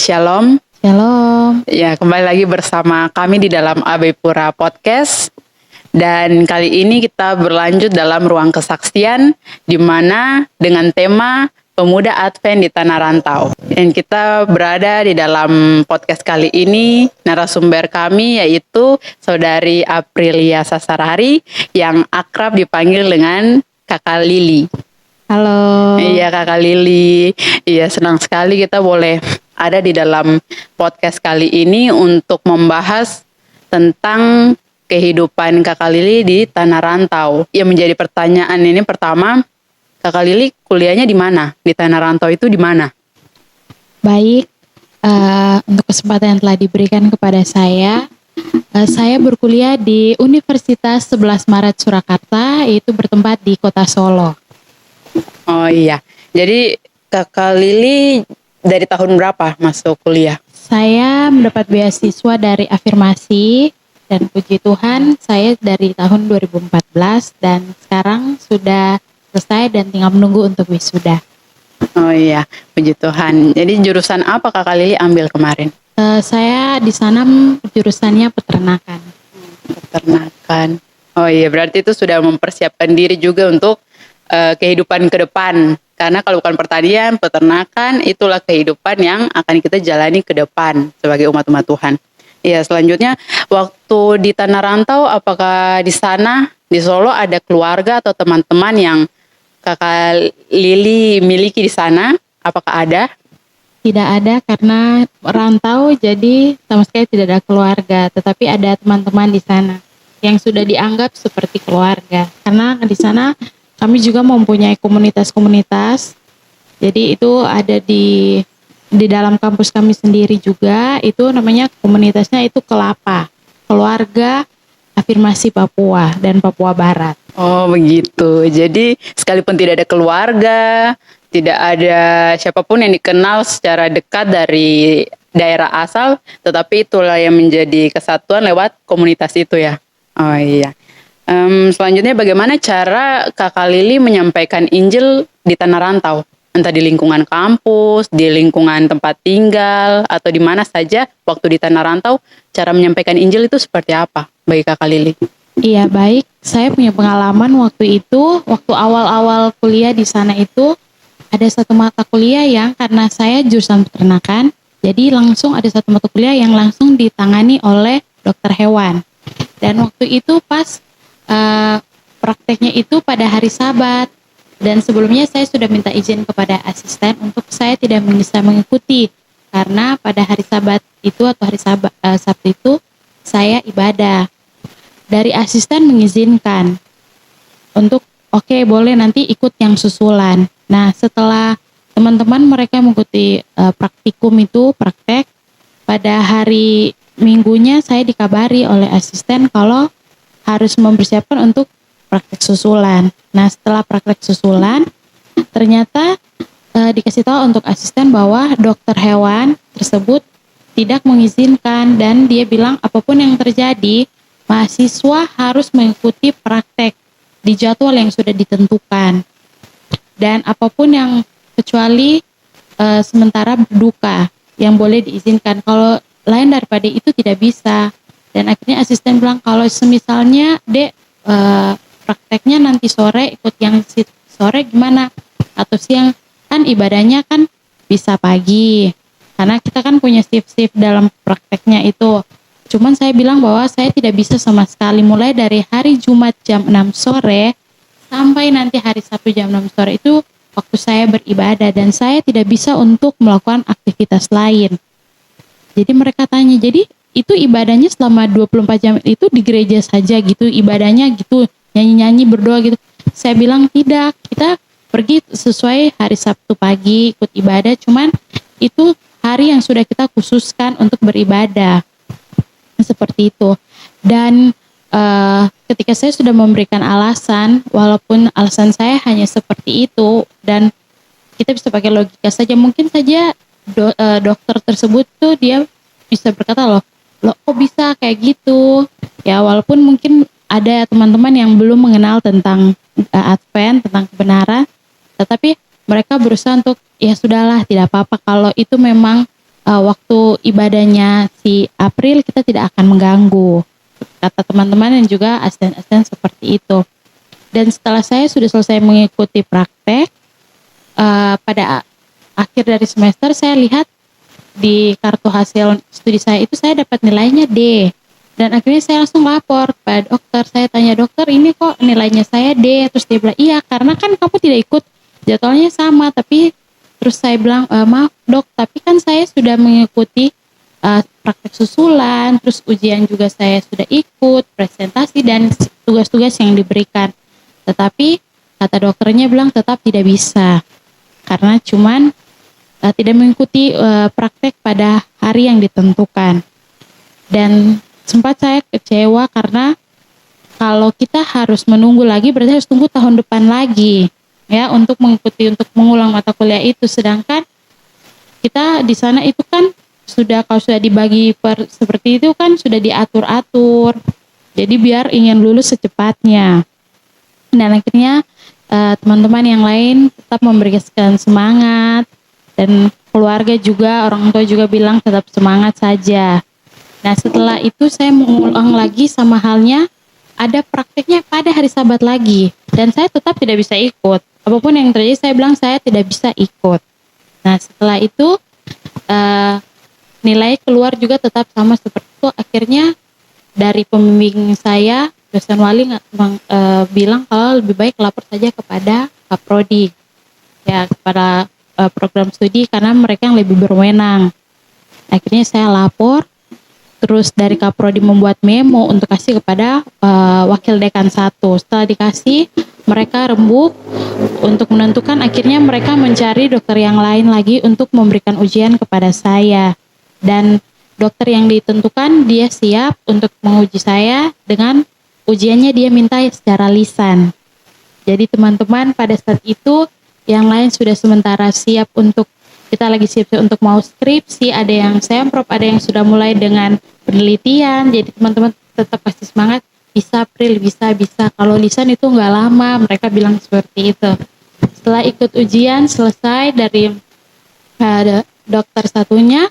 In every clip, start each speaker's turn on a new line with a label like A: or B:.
A: Shalom.
B: Shalom.
A: Ya, kembali lagi bersama kami di dalam AB Pura Podcast. Dan kali ini kita berlanjut dalam ruang kesaksian, di mana dengan tema Pemuda Advent di Tanah Rantau. Dan kita berada di dalam podcast kali ini, narasumber kami yaitu Saudari Aprilia Sasarari yang akrab dipanggil dengan Kakak Lili.
B: Halo.
A: Iya Kakak Lili, iya senang sekali kita boleh ada di dalam podcast kali ini untuk membahas tentang kehidupan Kakak Lili di Tanah Rantau. Yang menjadi pertanyaan ini pertama, Kakak Lili kuliahnya di mana? Di Tanah Rantau itu di mana?
B: Baik, untuk kesempatan yang telah diberikan kepada saya berkuliah di Universitas 11 Maret Surakarta, yaitu bertempat di Kota Solo.
A: Oh iya, jadi Kakak Lili dari tahun berapa masuk kuliah?
B: Saya mendapat beasiswa dari Afirmasi dan puji Tuhan saya dari tahun 2014 dan sekarang sudah selesai dan tinggal menunggu untuk wisuda.
A: Oh iya, puji Tuhan. Jadi jurusan apa Kakak Lili ambil kemarin?
B: Saya di sana jurusannya peternakan.
A: Peternakan. Oh iya, berarti itu sudah mempersiapkan diri juga untuk kehidupan ke depan. Karena kalau bukan pertanian, peternakan itulah kehidupan yang akan kita jalani ke depan sebagai umat-umat Tuhan. Iya, selanjutnya waktu di Tanah Rantau, apakah di sana di Solo ada keluarga atau teman-teman yang Kakak Lili miliki di sana? Apakah ada?
B: Tidak ada karena rantau, jadi sama sekali tidak ada keluarga, tetapi ada teman-teman di sana yang sudah dianggap seperti keluarga. Karena di sana kami juga mempunyai komunitas-komunitas. Jadi itu ada di dalam kampus kami sendiri juga, itu namanya komunitasnya itu Kelapa, Keluarga Afirmasi Papua dan Papua Barat.
A: Oh begitu. Jadi sekalipun tidak ada keluarga, tidak ada siapapun yang dikenal secara dekat dari daerah asal, tetapi itulah yang menjadi kesatuan lewat komunitas itu ya. Oh iya. Selanjutnya bagaimana cara Kakak Lili menyampaikan Injil di Tanah Rantau? Entah di lingkungan kampus, di lingkungan tempat tinggal, atau di mana saja waktu di Tanah Rantau, cara menyampaikan Injil itu seperti apa bagi Kakak Lili?
B: Iya baik, saya punya pengalaman waktu itu, waktu awal-awal kuliah di sana itu, ada satu mata kuliah yang karena saya jurusan peternakan, jadi langsung ada satu mata kuliah yang langsung ditangani oleh dokter hewan. Dan waktu itu pas prakteknya itu pada hari Sabat, dan sebelumnya saya sudah minta izin kepada asisten untuk saya tidak bisa mengikuti karena pada hari Sabat itu atau hari Sabtu itu saya ibadah. Dari asisten mengizinkan untuk oke, boleh nanti ikut yang susulan. Nah setelah teman-teman mereka mengikuti praktikum itu praktek, pada hari Minggunya saya dikabari oleh asisten kalau harus mempersiapkan untuk praktek susulan. Nah setelah praktek susulan ternyata dikasih tahu untuk asisten bahwa dokter hewan tersebut tidak mengizinkan, dan dia bilang apapun yang terjadi mahasiswa harus mengikuti praktek di jadwal yang sudah ditentukan, dan apapun yang kecuali sementara berduka yang boleh diizinkan, kalau lain daripada itu tidak bisa. Dan akhirnya asisten bilang kalau semisalnya dek prakteknya nanti sore, ikut yang sore gimana, atau siang, kan ibadahnya kan bisa pagi karena kita kan punya shift dalam prakteknya itu. Cuman saya bilang bahwa saya tidak bisa sama sekali, mulai dari hari Jumat jam 6 sore sampai nanti hari Sabtu jam 6 sore itu waktu saya beribadah, dan saya tidak bisa untuk melakukan aktivitas lain. Jadi mereka tanya, jadi itu ibadahnya selama 24 jam itu di gereja saja gitu, ibadahnya gitu, nyanyi-nyanyi, berdoa gitu. Saya bilang tidak, kita pergi sesuai hari Sabtu pagi ikut ibadah, cuman itu hari yang sudah kita khususkan untuk beribadah. Seperti itu. Dan ketika saya sudah memberikan alasan, walaupun alasan saya hanya seperti itu, dan kita bisa pakai logika saja, mungkin saja dokter tersebut tuh dia bisa berkata loh kok bisa kayak gitu ya, walaupun mungkin ada teman-teman yang belum mengenal tentang Advent, tentang kebenaran, tetapi mereka berusaha untuk ya sudahlah, tidak apa-apa kalau itu memang waktu ibadahnya si April kita tidak akan mengganggu, kata teman-teman dan juga asisten-asisten seperti itu. Dan setelah saya sudah selesai mengikuti praktek, pada akhir dari semester saya lihat di kartu hasil studi saya itu saya dapat nilainya D. Dan akhirnya saya langsung lapor pada dokter. Saya tanya, dokter ini kok nilainya saya D? Terus dia bilang, iya karena kan kamu tidak ikut jadwalnya sama. Tapi terus saya bilang, maaf dok, tapi kan saya sudah mengikuti praktek susulan, terus ujian juga saya sudah ikut, presentasi dan tugas-tugas yang diberikan. Tetapi kata dokternya bilang tetap tidak bisa. Karena cuman tidak mengikuti praktek pada hari yang ditentukan. Dan sempat saya kecewa karena kalau kita harus menunggu lagi berarti harus tunggu tahun depan lagi ya untuk mengulang mata kuliah itu, sedangkan kita di sana itu kan kalau sudah dibagi seperti itu kan sudah diatur-atur. Jadi biar ingin lulus secepatnya. Dan akhirnya teman-teman yang lain tetap memberikan semangat dan keluarga juga, orang tua juga bilang tetap semangat saja. Nah setelah itu saya mengulang lagi sama halnya ada prakteknya pada hari Sabat lagi dan saya tetap tidak bisa ikut. Apapun yang terjadi saya bilang saya tidak bisa ikut. Nah setelah itu nilai keluar juga tetap sama seperti itu. Akhirnya dari pembimbing saya, dosen wali bilang kalau lebih baik lapor saja kepada Kaprodi ya, kepada program studi karena mereka yang lebih berwenang. Akhirnya saya lapor. Terus dari Kaprodi membuat memo untuk kasih kepada wakil dekan 1. Setelah dikasih, mereka rembuk untuk menentukan, akhirnya mereka mencari dokter yang lain lagi untuk memberikan ujian kepada saya. Dan dokter yang ditentukan dia siap untuk menguji saya dengan ujiannya dia minta secara lisan. Jadi teman-teman pada saat itu yang lain sudah sementara siap untuk, kita lagi siap untuk mau skripsi, ada yang semprot, ada yang sudah mulai dengan penelitian. Jadi teman-teman tetap pasti semangat, bisa April, bisa. Kalau lisan itu nggak lama, mereka bilang seperti itu. Setelah ikut ujian selesai dari dokter satunya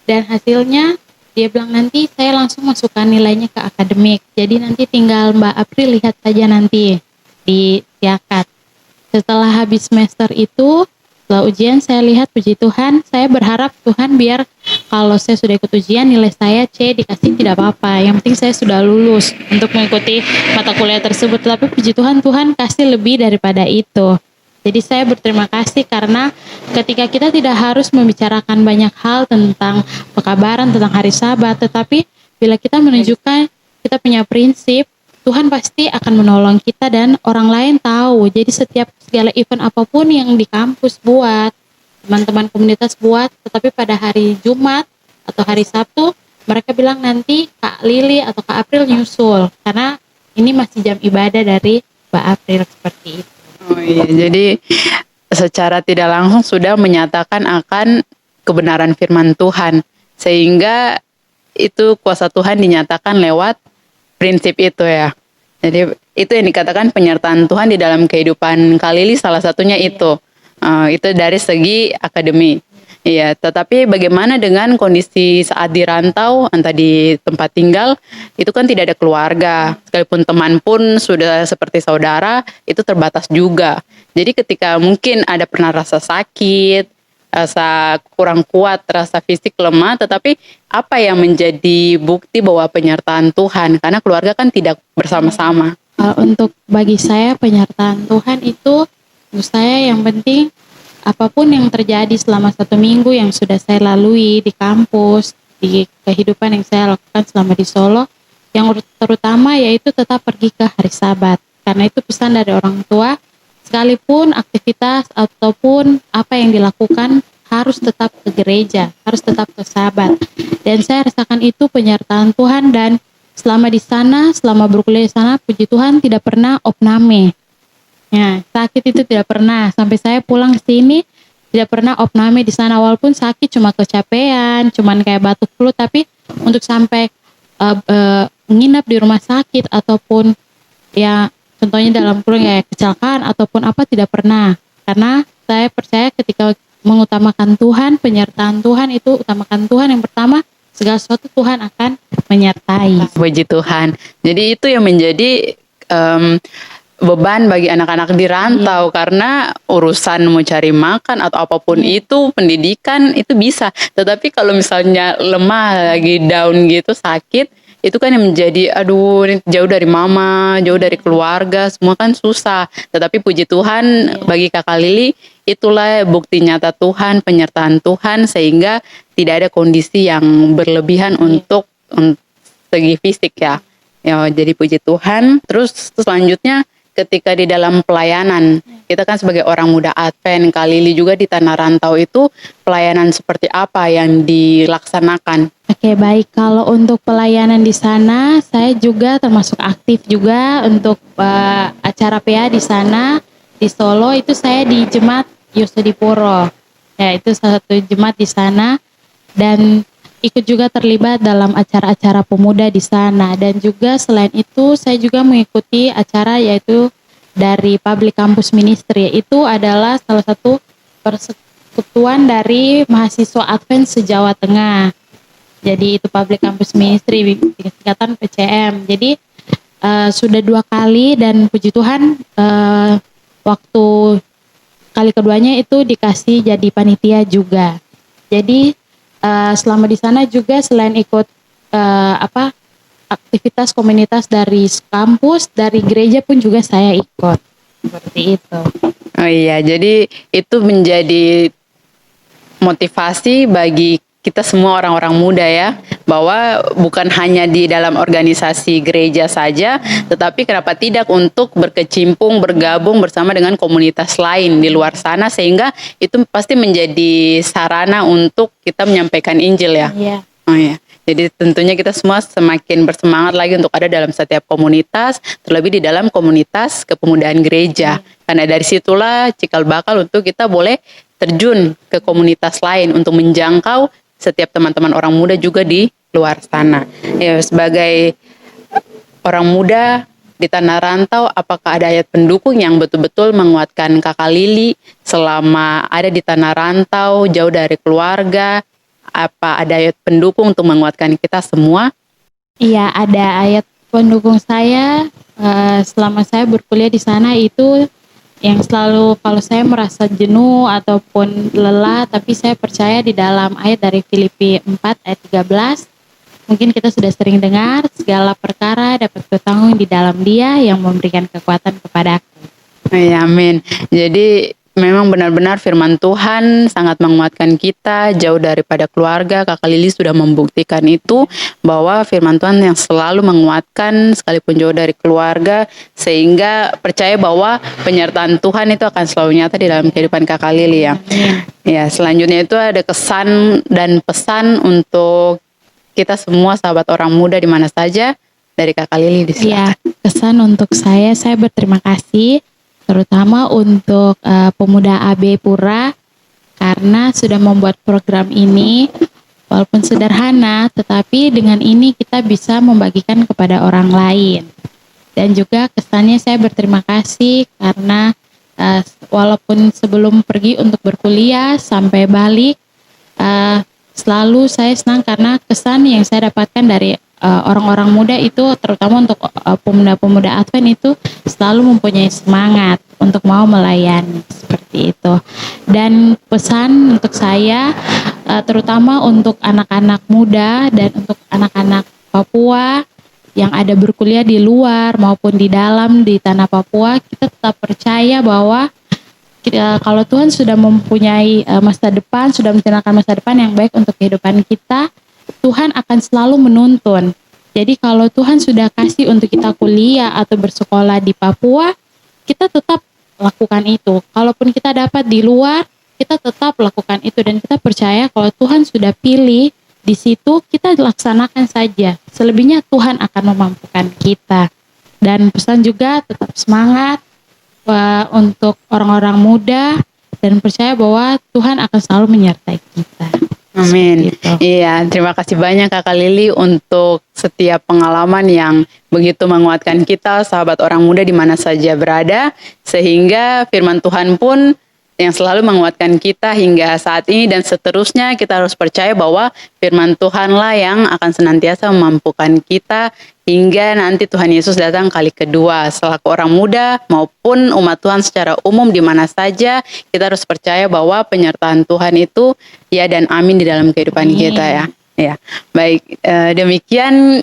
B: dan hasilnya, dia bilang nanti saya langsung masukkan nilainya ke akademik. Jadi nanti tinggal Mbak April lihat saja nanti di Tiakat. Setelah habis semester itu, setelah ujian saya lihat, puji Tuhan, saya berharap Tuhan biar kalau saya sudah ikut ujian nilai saya C dikasih tidak apa-apa. Yang penting saya sudah lulus untuk mengikuti mata kuliah tersebut. Tapi puji Tuhan, Tuhan kasih lebih daripada itu. Jadi saya berterima kasih karena ketika kita tidak harus membicarakan banyak hal tentang pekabaran, tentang hari Sabat, tetapi bila kita menunjukkan kita punya prinsip, Tuhan pasti akan menolong kita dan orang lain tahu. Jadi segala event apapun yang di kampus buat, teman-teman komunitas buat, tetapi pada hari Jumat atau hari Sabtu, mereka bilang nanti Kak Lili atau Kak April nyusul. Karena ini masih jam ibadah dari Mbak April seperti itu.
A: Oh iya, jadi secara tidak langsung sudah menyatakan akan kebenaran firman Tuhan. Sehingga itu kuasa Tuhan dinyatakan lewat prinsip itu ya. Jadi itu yang dikatakan penyertaan Tuhan di dalam kehidupan Kak Lili, salah satunya itu. Itu dari segi akademi. Iya, tetapi bagaimana dengan kondisi saat di rantau, entah di tempat tinggal, itu kan tidak ada keluarga. Sekalipun teman pun sudah seperti saudara, itu terbatas juga. Jadi ketika mungkin ada pernah rasa sakit, rasa kurang kuat, rasa fisik lemah, tetapi apa yang menjadi bukti bahwa penyertaan Tuhan? Karena keluarga kan tidak bersama-sama.
B: Untuk bagi saya penyertaan Tuhan itu, untuk saya yang penting apapun yang terjadi selama 1 minggu yang sudah saya lalui di kampus, di kehidupan yang saya lakukan selama di Solo, yang terutama yaitu tetap pergi ke hari Sabat. Karena itu pesan dari orang tua, sekalipun aktivitas ataupun apa yang dilakukan harus tetap ke gereja, harus tetap ke Sabat. Dan saya rasakan itu penyertaan Tuhan, dan selama di sana, selama berkuliah di sana, puji Tuhan tidak pernah opname. Ya, sakit itu tidak pernah. Sampai saya pulang ke sini tidak pernah opname di sana, walaupun sakit cuma kecapean, cuman kayak batuk flu, tapi untuk sampai nginap di rumah sakit ataupun ya contohnya dalam kurung kayak kecelakaan ataupun apa tidak pernah. Karena saya percaya ketika mengutamakan Tuhan, penyertaan Tuhan itu utamakan Tuhan yang pertama, segala sesuatu Tuhan akan menyertai.
A: Puji Tuhan. Jadi itu yang menjadi beban bagi anak-anak di rantau karena urusan mau cari makan atau apapun itu, pendidikan itu bisa. Tetapi kalau misalnya lemah, lagi down gitu, sakit, itu kan yang menjadi aduh ini jauh dari mama, jauh dari keluarga, semua kan susah. Tetapi puji Tuhan bagi Kakak Lili itulah bukti nyata Tuhan, penyertaan Tuhan sehingga tidak ada kondisi yang berlebihan untuk segi fisik ya. Ya, jadi puji Tuhan. Terus selanjutnya ketika di dalam pelayanan, kita kan sebagai orang muda Advent, Kak Lili juga di Tanah Rantau itu pelayanan seperti apa yang dilaksanakan?
B: Oke, baik. Kalau untuk pelayanan di sana, saya juga termasuk aktif juga untuk acara PA di sana. Di Solo itu saya di Jemaat Yosudipuro. Ya, itu salah satu jemaat di sana dan ikut juga terlibat dalam acara-acara pemuda di sana. Dan juga selain itu saya juga mengikuti acara yaitu dari Public Campus Ministry. Itu adalah salah satu persekutuan dari mahasiswa Advent se-Jawa Tengah. Jadi itu Public Campus Ministry, singkatan PCM. Jadi sudah 2 kali dan puji Tuhan waktu kali keduanya itu dikasih jadi panitia juga. Jadi selama di sana juga selain ikut aktivitas komunitas dari kampus, dari gereja pun juga saya ikut. Seperti itu.
A: Oh iya, jadi itu menjadi motivasi bagi kita semua orang-orang muda ya, bahwa bukan hanya di dalam organisasi gereja saja, tetapi kenapa tidak untuk berkecimpung, bergabung bersama dengan komunitas lain di luar sana, sehingga itu pasti menjadi sarana untuk kita menyampaikan Injil ya.
B: Iya.
A: Oh ya. Jadi tentunya kita semua semakin bersemangat lagi untuk ada dalam setiap komunitas, terlebih di dalam komunitas kepemudaan gereja. Karena dari situlah cikal bakal untuk kita boleh terjun ke komunitas lain untuk menjangkau setiap teman-teman orang muda juga di luar sana. Ya, sebagai orang muda di Tanah Rantau, apakah ada ayat pendukung yang betul-betul menguatkan Kakak Lili selama ada di Tanah Rantau, jauh dari keluarga? Apa ada ayat pendukung untuk menguatkan kita semua?
B: Iya, ada ayat pendukung saya selama saya berkuliah di sana itu yang selalu kalau saya merasa jenuh ataupun lelah, tapi saya percaya di dalam ayat dari Filipi 4 ayat 13, mungkin kita sudah sering dengar, segala perkara dapat kutanggung di dalam Dia yang memberikan kekuatan kepadaku.
A: Ya, amin. Jadi memang benar-benar firman Tuhan sangat menguatkan kita jauh daripada keluarga. Kakak Lili sudah membuktikan itu, bahwa firman Tuhan yang selalu menguatkan sekalipun jauh dari keluarga, sehingga percaya bahwa penyertaan Tuhan itu akan selalu nyata di dalam kehidupan Kakak Lili ya. Ya, selanjutnya itu ada kesan dan pesan untuk kita semua sahabat orang muda di mana saja dari Kakak Lili di sini.
B: Ya, kesan untuk saya berterima kasih terutama untuk pemuda AB Pura karena sudah membuat program ini walaupun sederhana, tetapi dengan ini kita bisa membagikan kepada orang lain. Dan juga kesannya saya berterima kasih karena walaupun sebelum pergi untuk berkuliah sampai balik selalu saya senang karena kesan yang saya dapatkan dari orang-orang muda itu, terutama untuk pemuda-pemuda Advent itu selalu mempunyai semangat untuk mau melayani seperti itu. Dan pesan untuk saya terutama untuk anak-anak muda dan untuk anak-anak Papua yang ada berkuliah di luar maupun di dalam di tanah Papua, kita tetap percaya bahwa kalau Tuhan sudah mempunyai masa depan, sudah merencanakan masa depan yang baik untuk kehidupan kita, Tuhan akan selalu menuntun. Jadi kalau Tuhan sudah kasih untuk kita kuliah atau bersekolah di Papua, kita tetap lakukan itu. Kalaupun kita dapat di luar, kita tetap lakukan itu. Dan kita percaya kalau Tuhan sudah pilih di situ, kita laksanakan saja. Selebihnya Tuhan akan memampukan kita. Dan pesan juga tetap semangat untuk orang-orang muda dan percaya bahwa Tuhan akan selalu menyertai kita.
A: Amin. Iya, terima kasih banyak Kakak Lili untuk setiap pengalaman yang begitu menguatkan kita, sahabat orang muda di mana saja berada, sehingga firman Tuhan pun yang selalu menguatkan kita hingga saat ini dan seterusnya. Kita harus percaya bahwa firman Tuhanlah yang akan senantiasa memampukan kita hingga nanti Tuhan Yesus datang kali kedua. Selaku orang muda maupun umat Tuhan secara umum di mana saja, kita harus percaya bahwa penyertaan Tuhan itu ya dan amin di dalam kehidupan kita ya. Ya, baik, demikian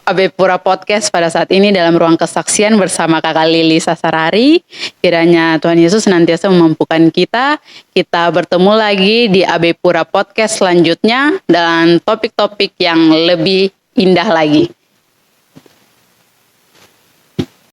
A: AB Pura Podcast pada saat ini dalam ruang kesaksian bersama Kakak Lili Sasarari. Kiranya Tuhan Yesus senantiasa memampukan kita. Kita bertemu lagi di AB Pura Podcast selanjutnya dengan topik-topik yang lebih indah lagi.